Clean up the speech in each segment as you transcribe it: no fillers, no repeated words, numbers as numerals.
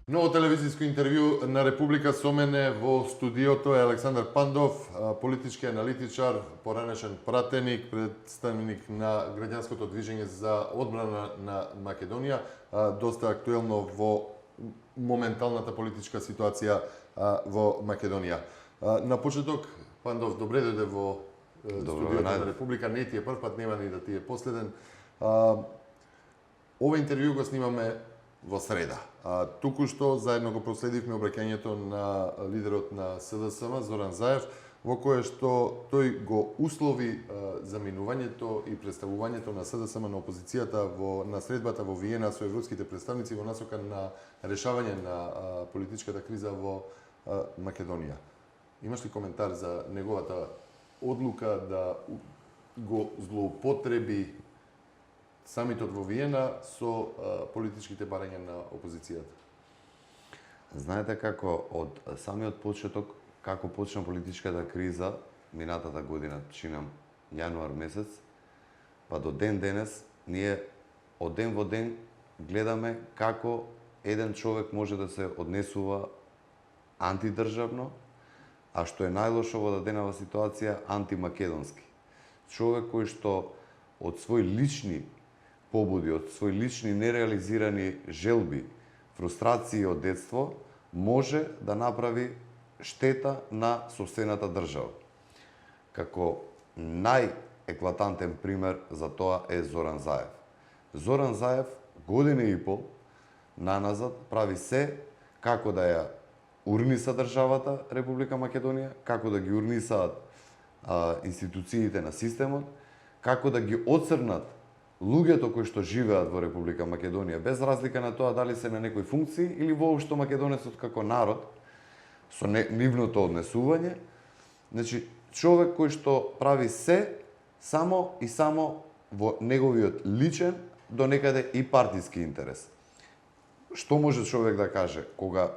Ново телевизиско интервју на Република со мене во студиото е Александар Пандов, политички аналитичар, поранешен пратеник, представник на граѓанското движење за одбрана на Македонија, доста актуелно во моменталната политичка ситуација во Македонија. На почеток, Пандов, добре дојде во студиото на Република, не ти е прв пат, нема ни да ти е последен. Ова интервју го снимаме во среда. Туку што заедно го проследивме обраќањето на лидерот на СДСМ, Зоран Заев, во кое што тој го услови заминувањето и представувањето на СДСМ на опозицијата на средбата во Виена со европските представници во насока на решавање на политичката криза во Македонија. Имаш ли коментар за неговата одлука да го злоупотреби самитот во Виена со политичките барања на опозицијата? Знаете како од самиот почеток, како почна политичката криза минатата година, чинам јануар месец, па до ден денес, ние од ден во ден гледаме како еден човек може да се однесува антидржавно, а што е најлошо во даденава ситуација, антимакедонски. Човек кој што од своји лични побуди, од своји лични нереализирани желби, фрустрации од детство, може да направи штета на сопствената држава. Како најеклатантен пример за тоа е Зоран Заев. Зоран Заев година и пол наназад прави се како да ја урниса државата Република Македонија, како да ги урнисаат институциите на системот, како да ги оцрнат луѓето кои што живеат во Република Македонија, без разлика на тоа дали се на некои функции или воопшто македонецот како народ, со нивното однесување. Значи, човек кој што прави се само и само во неговиот личен, до некаде и партиски интерес. Што може човек да каже кога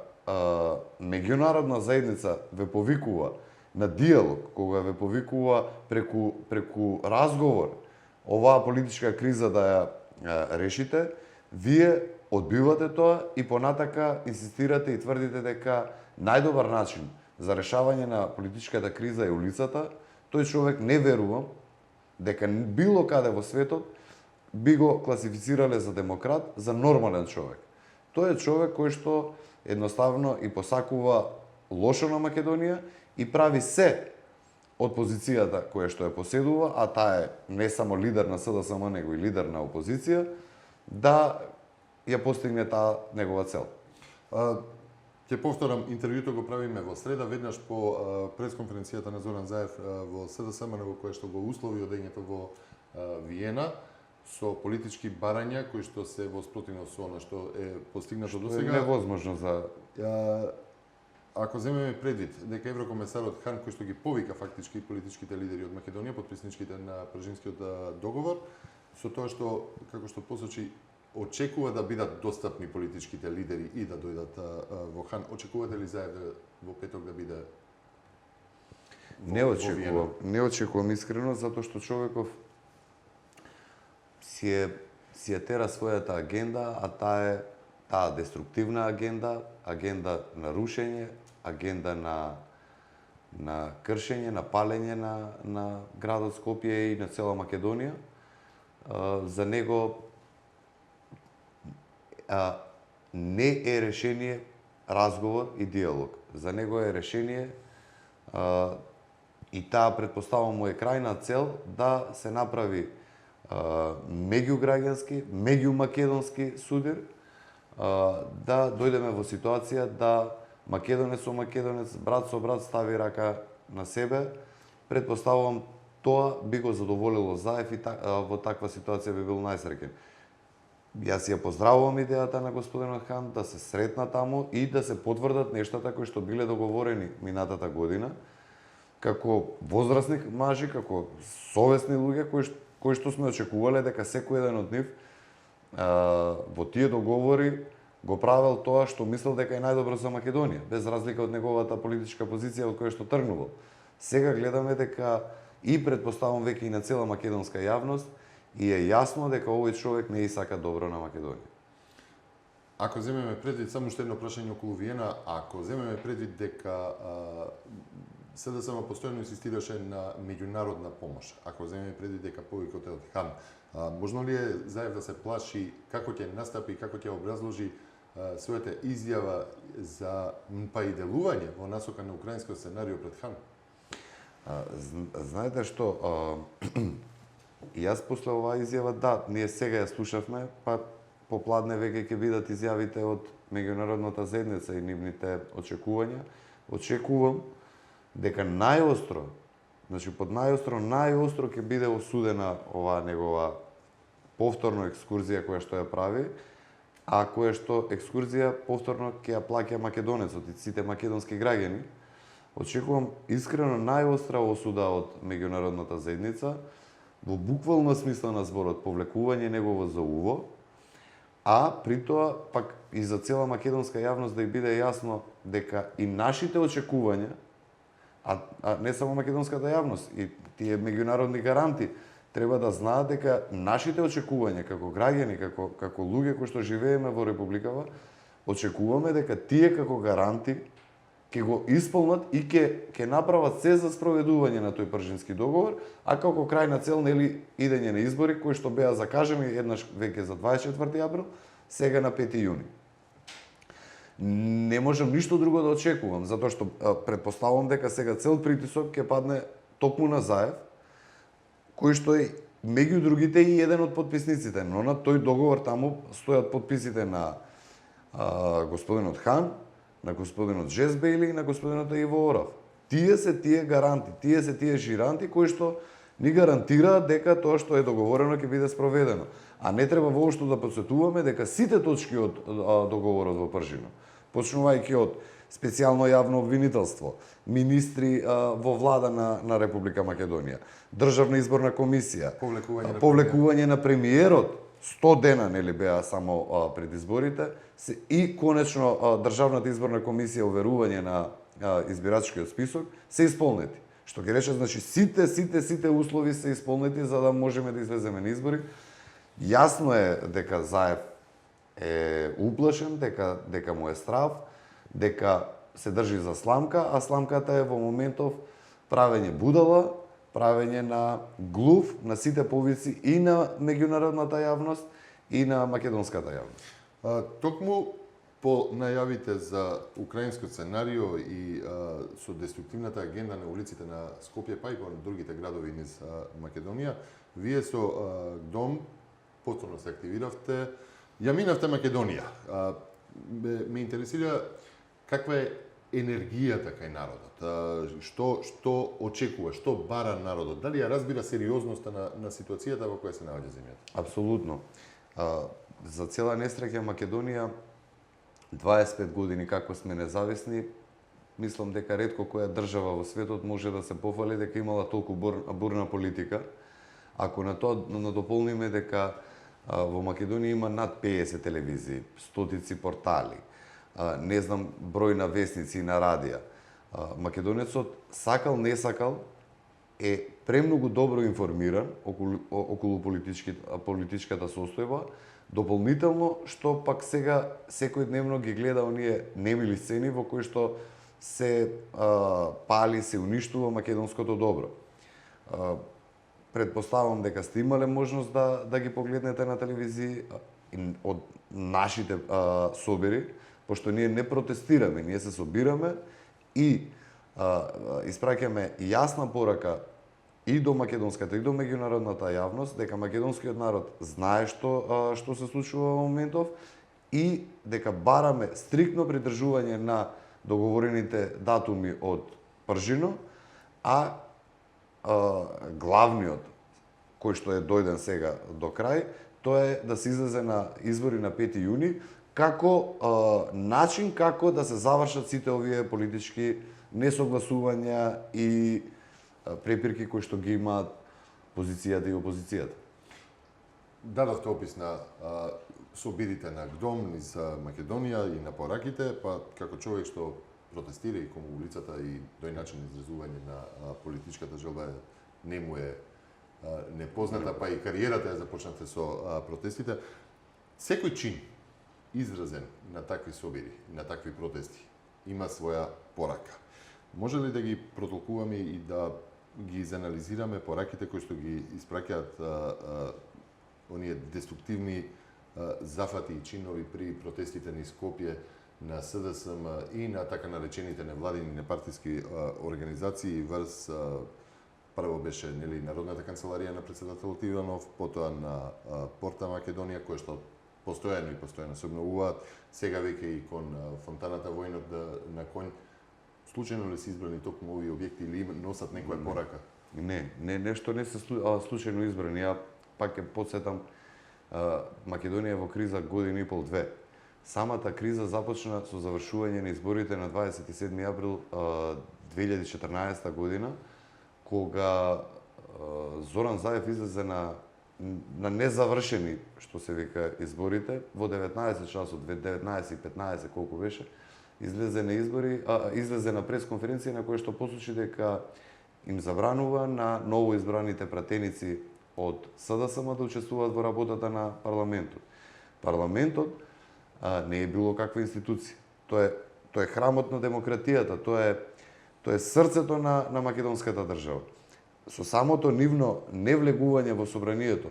меѓународна заедница ве повикува на диалог, кога ве повикува преку разговор, оваа политичка криза да ја решите, вие одбивате тоа и понатака инсистирате и тврдите дека најдобар начин за решавање на политичката криза е улицата. Тој човек не верувам дека било каде во светот би го класифицирале за демократ, за нормален човек. Тој е човек кој што едноставно и посакува лошо на Македонија и прави се од позицијата која што ја поседува, а таа е не само лидер на СДСМ, него и лидер на опозиција, да ја постигне таа негова цел. Ќе повторам, интервјуто го правиме во среда, веднаш по пресконференцијата на Зоран Заев во СДСМ, во кое што го услови одењето во Виена, со политички барања кои што се во спротивност со она што е постигнато досега. Што е невозможно за... Ако земеме предвид дека еврокомесарот Хан, кој што ги повика фактички политичките лидери од Македонија, потписничките на Прежинскиот договор, со тоа што, како што посочи, очекува да бидат достапни политичките лидери и да дојдат во Хан, очекувате ли Заев во петок да биде во Виена? Не очекувам искрено, затоа што човеков си ја тера својата агенда, а таа деструктивна агенда, агенда на рушење, агенда на кршење, на палење на градот Скопје и на цела Македонија. За него не е решение разговор и диалог. За него е решение и таа претпоставам му е крајна цел да се направи меѓуграѓански, меѓумакедонски судир, да дојдеме во ситуација да македонец со македонец, брат со брат стави рака на себе. Предпоставувам тоа би го задоволило Заев и во таква ситуација би бил најсреќен. Јас ја поздравувам идејата на господинот Хан да се сретна таму и да се потврдат нештата кои што биле договорени минатата година, како возрастни мажи, како совесни луѓе кои што сме очекувале дека секој еден од нив во тие договори го правел тоа што мислел дека е најдобро за Македонија, без разлика од неговата политичка позиција од која што тргнувал. Сега гледаме дека и предпоставам веќе и на цела македонска јавност и е јасно дека овој човек не и сака добро на Македонија. Ако земеме предвид само уште едно прашање околу Виена, ако земеме предвид дека СДСМ постојано инсистираше на меѓународна помош, ако земеме предвид дека повикот е од Хан, можно ли е Заев да се плаши како ќе настапи и како ќе образложи својата изјава за па и делување во насока на украинскиот сценарио пред Хан? Знаете што, и јас после оваа изјава, да, ние сега ја слушавме, па попладне веќе ќе бидат изјавите од меѓународната заедница и нивните очекувања. Очекувам дека најостро, значи под најостро ќе биде осудена оваа негова повторно екскурзија која што ја прави, а која што екскурзија повторно ќе ја плаќа македонецот и сите македонски граѓани. Очекувам искрено најостра осуда од меѓународната заедница, во буквална смисла на зборот, повлекување негово за уво, а при тоа пак и за цела македонска јавност да ја биде јасно дека и нашите очекувања, а не само македонската јавност, и тие меѓународни гаранти треба да знаат дека нашите очекувања како граѓани, како луѓе кои што живееме во републикава, очекуваме дека тие како гаранти ќе го исполнат и ќе направат се за спроведување на тој Пржински договор, а како крајна цел нели идење на избори кои што беа закажани еднаш веќе за 24 април, сега на 5 јуни. Не можам ништо друго да очекувам, затоа што претпоставувам дека сега цел притисок ќе падне токму на Заев, кој што е меѓу другите и еден од потписниците, но на тој договор таму стојат потписите на господинот Хан, на господинот Жезбејли и на господинот Иво Орав. Тие се тие гаранти, тие се тие жиранти кои што ни гарантираат дека тоа што е договорено ќе биде спроведено. А не треба воопшто да подсетуваме дека сите точки од договорот во Пржино, почнувајќи од специјално јавно обвинителство, министри во влада на Република Македонија, Државна изборна комисија, повлекување на премиерот, 100 дена нели беа само пред изборите, и конечно Државната изборна комисија оверување на избирачкиот список се исполнети. Што ќе рече, значи сите услови се исполнети за да можеме да излеземе на избори. Јасно е дека Заев е уплашен, дека му е страв, дека се држи за сламка, а сламката е во моментов правење будала, правење на глув на сите повици и на меѓународната јавност и на македонската јавност. Токму по најавите за украинскиот сценарио и со деструктивната агенда на улиците на Скопје, па и во другите градови низ Македонија, вие со ДОМ повторно се активиравте, ја минавте Македонија. Ме интересира каква е енергијата кај народот, што очекува, што бара народот, дали ја разбира сериозноста на ситуацијата во која се наоѓа земјата? Апсолутно. За цела несреќа Македонија 25 години како сме независни, мислам дека ретко која држава во светот може да се пофали дека имала толку бурна политика. Ако на тоа надополниме дека во Македонија има над 50 телевизии, стотици портали, не знам број на весници и на радија. Македонецот сакал не сакал е премногу добро информиран околу политичката состојба, дополнително што пак сега секојдневно ги гледа оние немили сцени во кои што се пали, се уништува македонското добро. Предпоставам дека сте имале можност да ги погледнете на телевизии од нашите собери, пошто ние не протестираме, ние се собираме и испраќаме јасна порака и до македонската и до меѓународната јавност дека македонскиот народ знае што се случува во моментов и дека бараме стриктно придржување на договорените датуми од Пржино, а главниот кој што е дојден сега до крај, тоа е да се излезе на избори на 5 јуни како начин како да се завршат сите овие политички несогласувања и препирки кои што ги имаат позицијата и опозицијата. Дадовте опис на собирите на ГДОМ низ Македонија и на пораките, па како човек што протестира и кон улицата и тој начин изразување на политичката желба не му е непозната, па и кариерата ја започнате со протестите. Секој чин изразен на такви собири, на такви протести, има своја порака. Може ли да ги протолкуваме и да ги изанализираме пораките кои што ги испраќаат оние деструктивни зафати и чинови при протестите низ Скопје на СДСМ и на така наречените невладини непартиски организации врз прво беше нели Народната канцеларија на председателот Иванов, потоа на Порта Македонија кој што постојано се обновуваат, сега веќе и кон фонтаната војнот на конј. Случајно ли се избрани токму овие објекти или носат некоја порака? Не, нешто не се случајно избрани. Ја пак ќе потсетам, Македонија во криза година и пол, две. Самата криза започна со завршување на изборите на 27 април 2014 година, кога Зоран Заев излезе на незавршени, што се вика, изборите, во 19 часот, 19 и 15, колку беше, излезе на избори, излезе на пресконференција на која што посочи дека им забранува на новоизбраните пратеници од СДСМ да учествуваат во работата на парламентот. Парламентот не е било каква институција. Тоа е храмот на демократијата, тоа е срцето на македонската држава. Со самото нивно невлегување во собранието,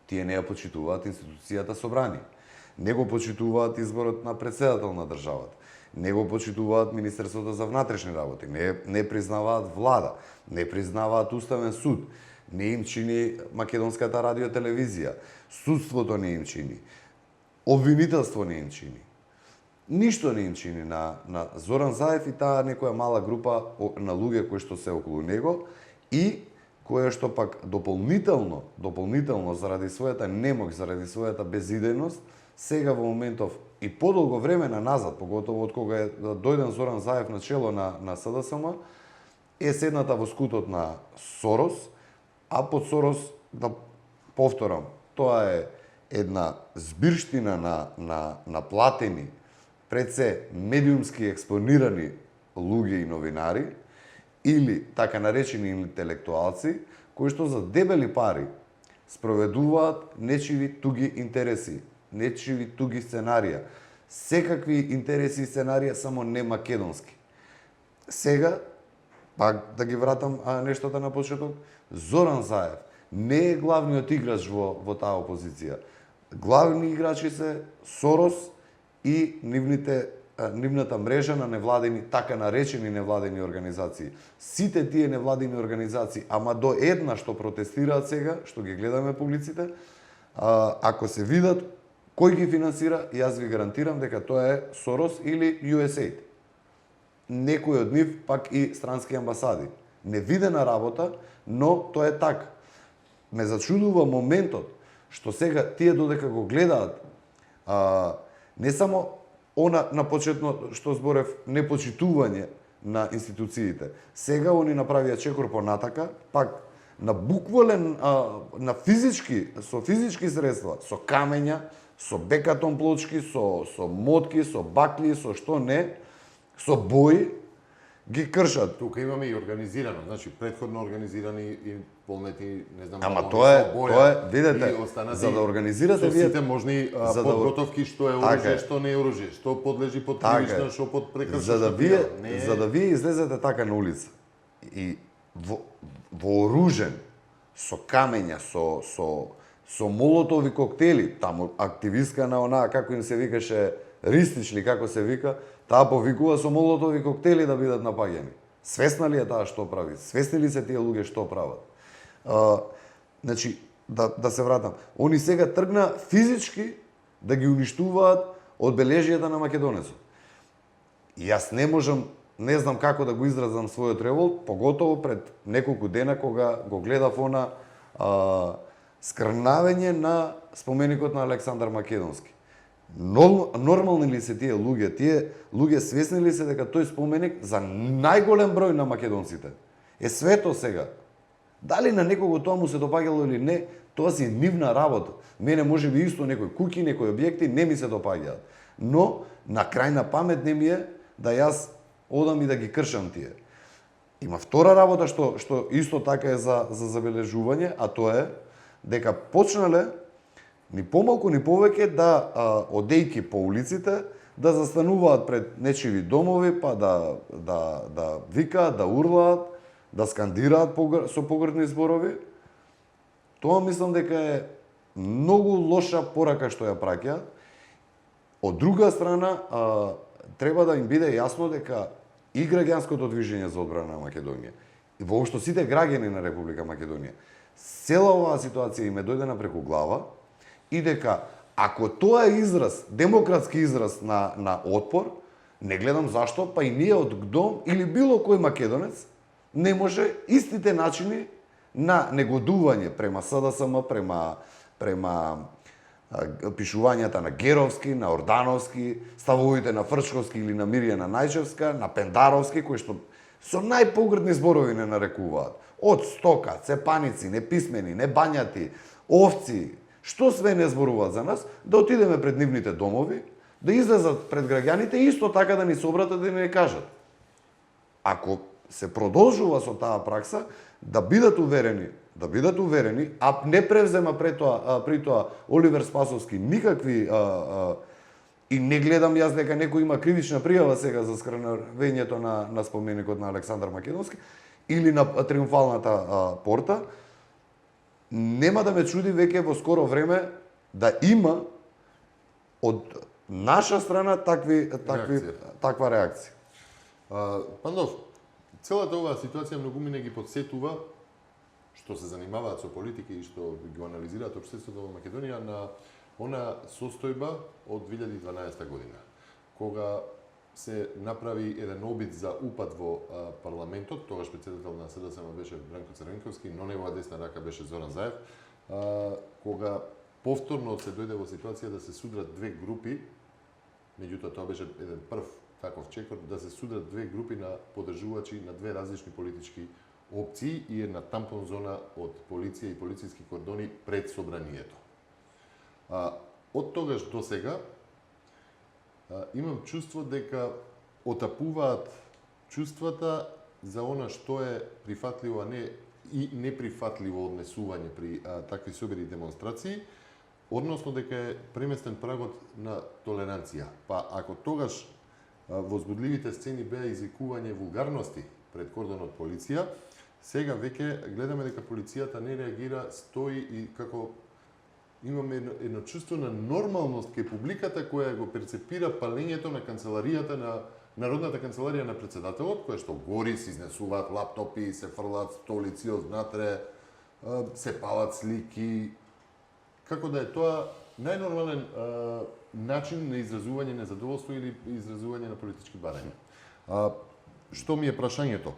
тие не ја почитуваат институцијата собрание. Не го почитуваат изборот на председател на државата. Не го почитуваат Министерството за внатрешни работи. Не признаваат влада. Не признаваат Уставен суд. Не им чини Македонската радиотелевизија. Судството не им чини. Обвинителство не им чини. Ништо не им чини на Зоран Заев и таа некоја мала група на луѓе кои што се околу него и која што пак дополнително заради својата немоќ, заради својата безидејност, сега во моментов и подолго време назад, поготово од кога е дојден Зоран Заев на чело на СДСМ, е седната во скутот на Сорос, а под Сорос, да повторам, тоа е една збирштина на платени, пред се медиумски експонирани луѓе и новинари, или така наречени интелектуалци, кои што за дебели пари спроведуваат нечиви туги интереси, нечиви туги сценарија, секакви интереси и сценарија, само не македонски. Сега, пак да ги вратам нештата на почеток, Зоран Заев не е главниот играч во таа опозиција. Главни играчи се Сорос и нивната мрежа на невладени, така наречени невладени организации. Сите тие невладени организации, ама до една што протестираат сега, што ги гледаме публиците, ако се видат кој ги финансира, јас ви гарантирам дека тоа е Сорос или USAID. Некој од нив пак и странски амбасади. Невидена работа, но тоа е така. Ме зачудува моментот што сега тие додека го гледаат не само она на почетно што зборев непочитување на институциите. Сега они направија чекор понатака, пак на буквален, на физички, со физички средства, со камења, со бекатон плочки, со мотки, со бакли, со што не, со бои, ги кршат. Тука имаме и организирано, значи претходно организирани и полнети, не знам, ама тоа е, видете, за да организирате вие сите можни подготовки, што е оружје, што не е оружје, што подлежи под кривична, што под прекршна. За да вие излезете така на улица и вооружен со камења, со молотови коктели, таму активистка на онаа како им се викаше Ристич ли како се вика, таа повикува со молотови коктели да бидат напаѓани. Свесна ли е таа што прави? Свесни ли се тие луѓе што прават? Значи, да се вратам. Они сега тргна физички да ги уништуваат одбележјата на македонецот. И јас не можам, не знам како да го изразам својот револт, поготово пред неколку дена кога го гледав она скрнавење на споменикот на Александар Македонски. Нормални ли се тие луѓе? Тие луѓе свесни ли се дека тој споменик за најголем број на македонците е свето сега? Дали на некого тоа му се допаѓало или не, тоа си нивна работа. Мене може би исто некои куќи, некои објекти не ми се допаѓаат. Но на крајна памет не ми е да јас одам и да ги кршам тие. Има втора работа што исто така е за забележување, а тоа е дека почнале ни помалку ни повеќе да одејки по улиците да застануваат пред нечиви домови, па да викаат, да урлаат, да скандираат со погрдни зборови. Тоа мислам дека е многу лоша порака што ја праќаат. Од друга страна, треба да им биде јасно дека и граѓанското движење за одбрана на Македонија, и воопшто сите граѓани на Република Македонија, цела оваа ситуација им е дојдена преку глава и дека ако тоа е израз, демократски израз на отпор, не гледам зашто, па и ние од ГДОМ или било кој македонец не може истите начини на негодување према СДСМ, према пишувањата на Геровски, на Ордановски, ставовите на Фрчковски или на Мирјана Најчевска, на Пендаровски, кои што со најпогрдни зборови не нарекуваат. Од стока, цепаници, неписмени, небањати, овци, што све не зборуваат за нас, да отидеме пред нивните домови, да излезат пред граѓаните и исто така да ни се обратат да ни кажат. Ако се продолжува со таа пракса, да бидат уверени, а не превзема при тоа Оливер Спасовски никакви и не гледам јас дека некој има кривична пријава сега за скрнавењето на споменикот на Александар Македонски или на Триумфалната порта, нема да ме чуди веќе во скоро време да има од наша страна таква реакција. Пандов, целата оваа ситуација многу ми не ги подсетува што се занимаваат со политика и што го анализираат општеството во Македонија на она состојба од 2012 година, кога се направи еден обид за упад во парламентот, тогаш председател на СДСМ беше Бранко Црвенковски, но негова десна рака беше Зоран Заев, кога повторно се дојде во ситуација да се судрат две групи, меѓутоа тоа беше еден прв таков чекор, да се судрат две групи на поддржувачи на две различни политички опции и една тампон зона од полиција и полициски кордони пред собранието. Од тогаш до сега имам чувство дека отапуваат чувствата за она што е прифатливо, а не и неприфатливо однесување при такви собери и демонстрации, односно дека е преместен прагот на толеранција. Па ако тогаш возбудливите сцени беа извикување вулгарности пред кордонот полиција, сега веќе гледаме дека полицијата не реагира, стои и како имаме едно чувство на нормалност кај публиката која го перцепира палењето на канцеларијата на Народната канцеларија на председателот, која што гори, се изнесуваат лаптопи, се фрлаат столици однатре, се палат слики. Како да е тоа најнормален начин на изразување незадоволство или изразување на политички барања. Што ми е прашањето?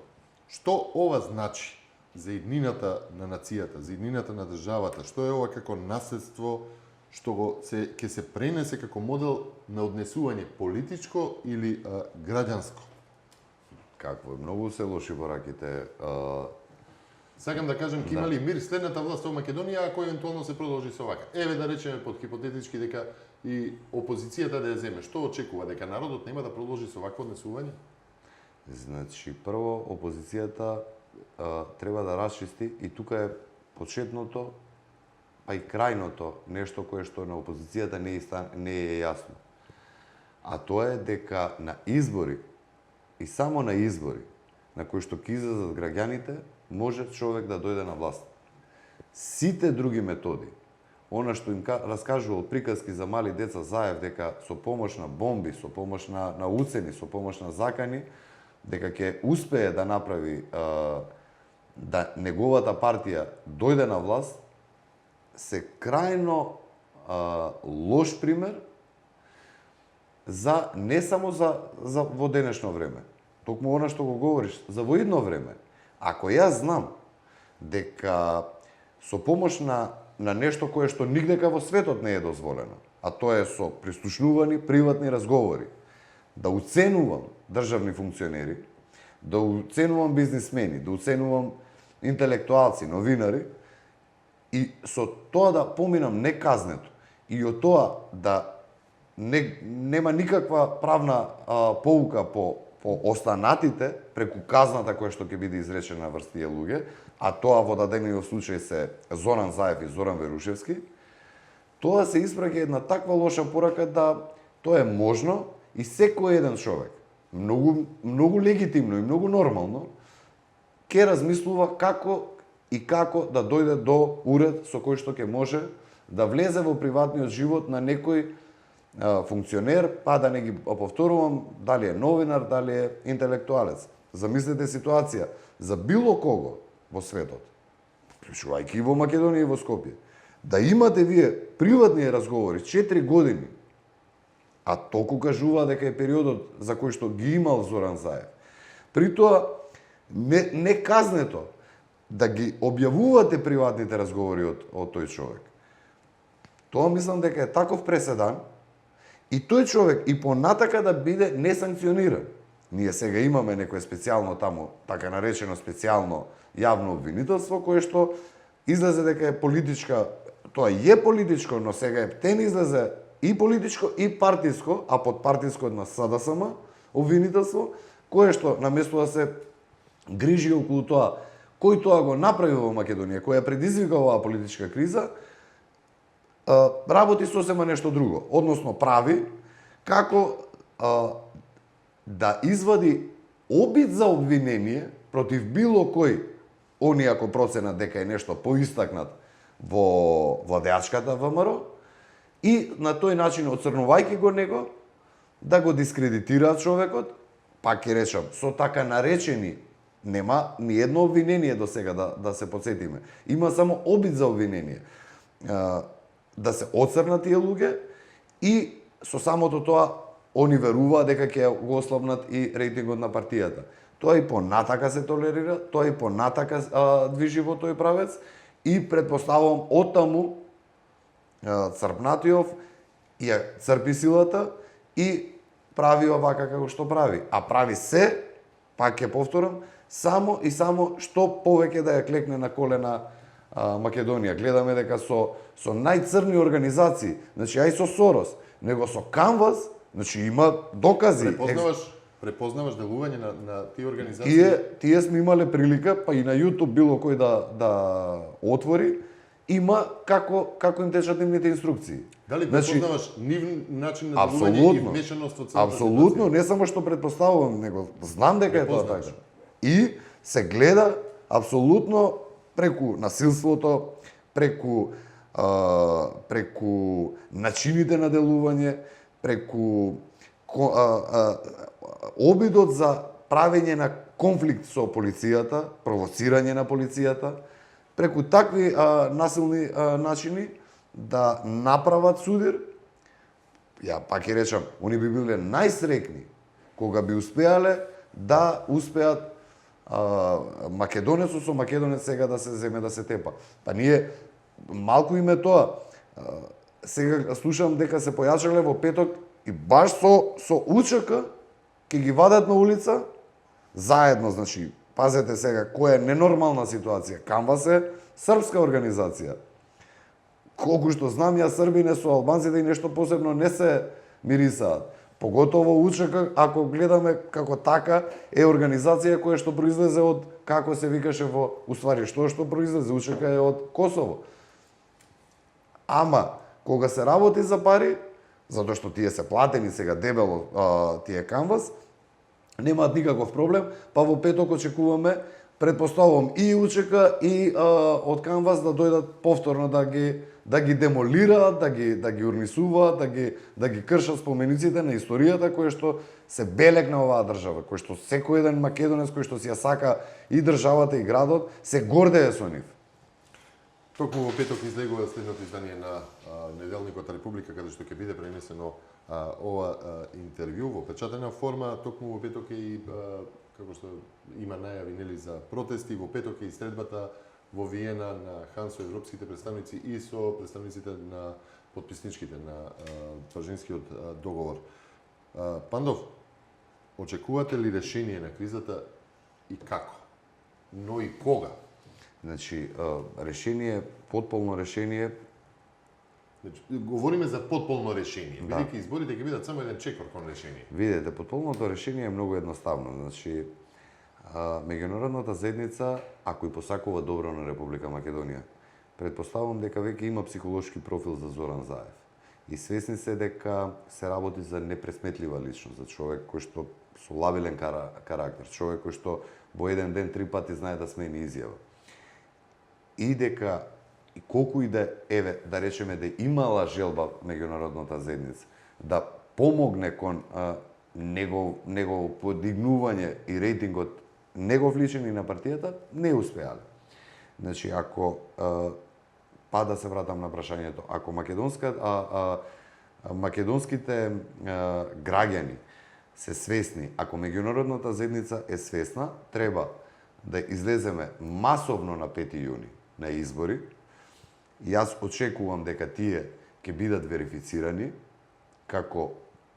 Што ова значи за иднината на нацијата, за иднината на државата? Што е ова како наследство што ќе се пренесе како модел на однесување политичко или граѓанско? Какво е? Многу се лоши пораките. Сакам да кажам, ќе има ли мир следната власт во Македонија ако евентуално се продолжи со вака? Еве да речеме под хипотетички дека и опозицијата да ја земе. Што очекува? Дека народот нема да продолжи со вакво однесување? Значи, прво, опозицијата треба да расчисти и тука е почетното, па и крајното нешто кое што на опозицијата не е јасно. А тоа е дека на избори, и само на избори, на кои што ќе излезат граѓаните, може човек да дојде на власт. Сите други методи, она што им раскажувал приказки за мали деца Заев, дека со помош на бомби, со помош на уцени, со помош на закани, дека ќе успее да направи да неговата партија дојде на власт, се крајно лош пример за не само за во денешно време, токму она што го говориш, за во идно време. Ако јас знам дека со помош на нешто кое што нигдека во светот не е дозволено, а тоа е со прислушнувани приватни разговори, да уценувам државни функционери, да уценувам бизнисмени, да уценувам интелектуалци, новинари, и со тоа да поминам неказнето и од тоа да нема никаква правна поука по останатите преку казната која што ќе биде изречена врз тие луѓе, а тоа во дадениот случај се Зоран Заев и Зоран Верушевски, тоа се испраќа една таква лоша порака да тоа е можно и секој еден човек, многу легитимно и многу нормално, ќе размислува како да дојде до уред со кој што ќе може да влезе во приватниот живот на некој функционер, па да не ги повторувам, дали е новинар, дали е интелектуалец. Замислете ситуација за било кого во светот, вклучувајќи и во Македонија и во Скопје, да имате вие приватни разговори 4 години, а толку кажува дека е периодот за кој што ги имал Зоран Заев. При тоа не казнето да ги објавувате приватните разговори од тој човек. Тоа мислам дека е таков преседан и тој човек и понатака да биде несанкциониран. Ние сега имаме некое специјално таму, така наречено специјално јавно обвинителство, кое што излезе дека е политичка, тоа е политичко, но сега ептен излезе и политичко и партиско, а под партиско на СДСМ обвинителство, кое што наместо да се грижи околу тоа кој тоа го направи во Македонија, која предизвика оваа политичка криза, работи сосема нешто друго. Односно прави како да извади обид за обвинение против било кој, они ако проценат дека е нешто поистакнат во владеачката ВМРО, и на тој начин, оцрнувајќи го него, да го дискредитираат човекот, пак ќе речам, со така наречени, нема ни едно обвинение до сега да се подсетиме. Има само обид за обвинение. Да се оцрнат тие луѓе и со самото тоа они веруваат дека ќе го ослабнат и рейтингот на партијата. Тоа и понатака се толерира, тоа и понатака движи во тој правец и предпоставувам оттаму Црпнатиов ја црпи силата и прави овака како што прави. А прави се, пак ќе повторам, само и само што повеќе да ја клекне на колена Македонија. Гледаме дека со најцрни организации, значи ај со Сорос, него со Canvas, значи има докази. Препознаваш делување на тие организации? Тие сме имале прилика, па и на YouTube било кој да отвори, има како им течат нивните инструкции. Дали препознаваш нив начин на делување и вмешаност во целата ситуација? Апсолутно, не само што претпоставувам, него знам дека е тоа така. И се гледа апсолутно преку насилството, преку начините на делување, преку обидот за правење на конфликт со полицијата, провоцирање на полицијата, преку такви насилни начини да направат судир. Ја пак ќе речам, они би биле најсрекни кога би успеале македонецот со македонец сега да се земе да се тепа. Па ние малку име тоа. Сега слушам дека се појачале во петок и баш со УЧК ќе ги вадат на улица заедно, значи пазете сега која е ненормална ситуација. Canvas е српска организација. Колку што знам ја, србине со албанците и нешто посебно не се мирисаат. Поготово УЧК, ако гледаме како така, е организација која што произлезе од, како се викаше во, уствари, што произлезе, УЧК е од Косово. Ама, кога се работи за пари, затоа што тие се платени сега дебело тие Canvas, немаат никаков проблем, па во петок очекуваме, предпоставувам и УЧК и од Canvas да дојдат повторно да ги демолираат, да ги урнисуваат, да ги кршат спомениците на историјата која што се белег на оваа држава, кој што секој еден македонец кој што си ја сака и државата и градот, се гордее со нив. Токму во петок излегува следното издание на Неделникот Република, каде што ќе биде пренесено ова интервју во печатена форма. Токму во петок и како што има најави нели за протести, во петок е и средбата во Виена на хан со европските представници и со представниците на потписничките на Пржинскиот договор. Пандов, очекувате ли решение на кризата и како? Но и кога? Значи, решение, потполно решение. Значи, говориме за потполно решение. Бидејќи изборите ќе бидат само еден чекор кон решение. Видете, потполното решение е многу едноставно. Значи, меѓународната заедница, ако и посакува добро на Република Македонија, Предпоставувам дека веќе има психолошки профил за Зоран Заев. И свесни се дека се работи за непресметлива личност, за човек кој што со лабилен карактер, човек кој што во еден ден 3 пати знае да смени изјава. И дека и колку и да да речеме да имала желба меѓународната заедница да помогне кон негово подигнување и рейтингот негов личен и на партијата, не успеале. Значи, ако па да се вратам на прашањето, ако македонските граѓани се свесни, ако меѓународната заедница е свесна, треба да излеземе масовно на 5 јуни на избори. Јас очекувам дека тие ќе бидат верифицирани како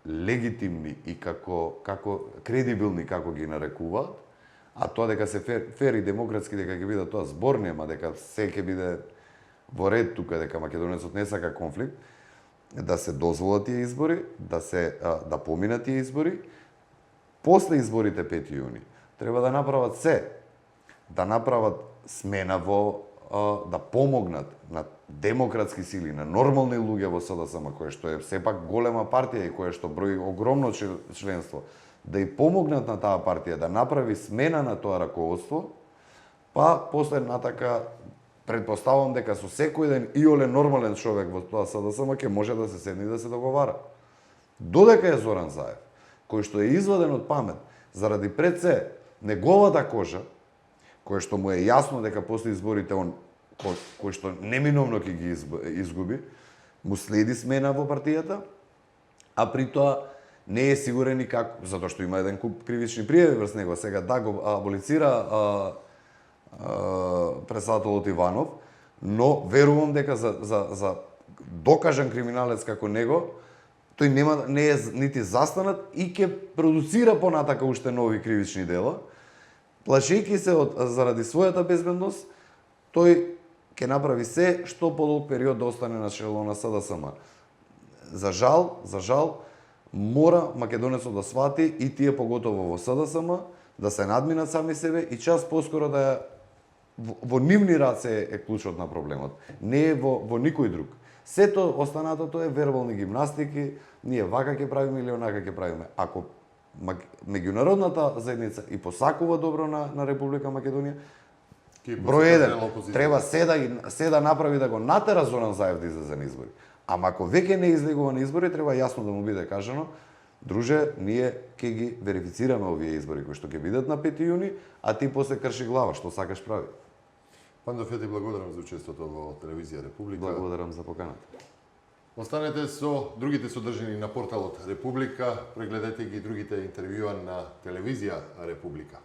легитимни и како кредибилни како ги нарекуваат, а тоа дека се фер и демократски дека ќе биде тоа зборни, ама дека се ќе биде во ред тука, дека македонецот не сака конфликт, да се дозволат тие избори, да поминат тие избори. После изборите 5 јуни треба да направат се, да направат смена да помогнат на демократски сили, на нормални луѓе во СДСМ, кој што е сепак голема партија и кој што брои огромно членство, да и помогнат на таа партија да направи смена на тоа раководство, па после натака предпоставувам дека со секој ден иоле нормален човек во тоа СДСМ ќе може да се седне и да се договара. Додека е Зоран Заев, кој што е изваден од памет заради пред се неговата кожа, кој што му е јасно дека после изборите он кој што неминовно ќе ги изгуби, му следи смена во партијата, а при тоа не е сигурен и како, затоа што има еден куп кривични пријави врз него. Сега да го аболицира председателот Иванов, но верувам дека за докажан криминалец како него, тој не е нити застанат и ќе продуцира понатака уште нови кривични дела. Плашејќи се заради својата безбедност, тој ќе направи се што подолг период да остане на чело на СДСМ. За жал, мора македонецот да свати и тие поготово во СДСМ да се надминат сами себе и час поскоро да во нивни раце е клучот на проблемот. Не е во никој друг. Сето останатото е вербални гимнастики, ние вака ќе правиме или онака ќе правиме. Ако меѓународната заедница и посакува добро на Република Македонија, број 1, треба се да направи да го натера Зоран Заев да излезе на избори. Ама ако веќе не излегува на избори, треба јасно да му биде кажано: друже, ние ќе ги верифицираме овие избори кои што ќе бидат на 5 јуни, а ти после крши глава, што сакаш прави. Пандов, ја ти благодарам за учеството во Телевизија Република. Благодарам за поканата. Останете со другите содржини на порталот Република, прегледете ги другите интервјуа на Телевизија Република.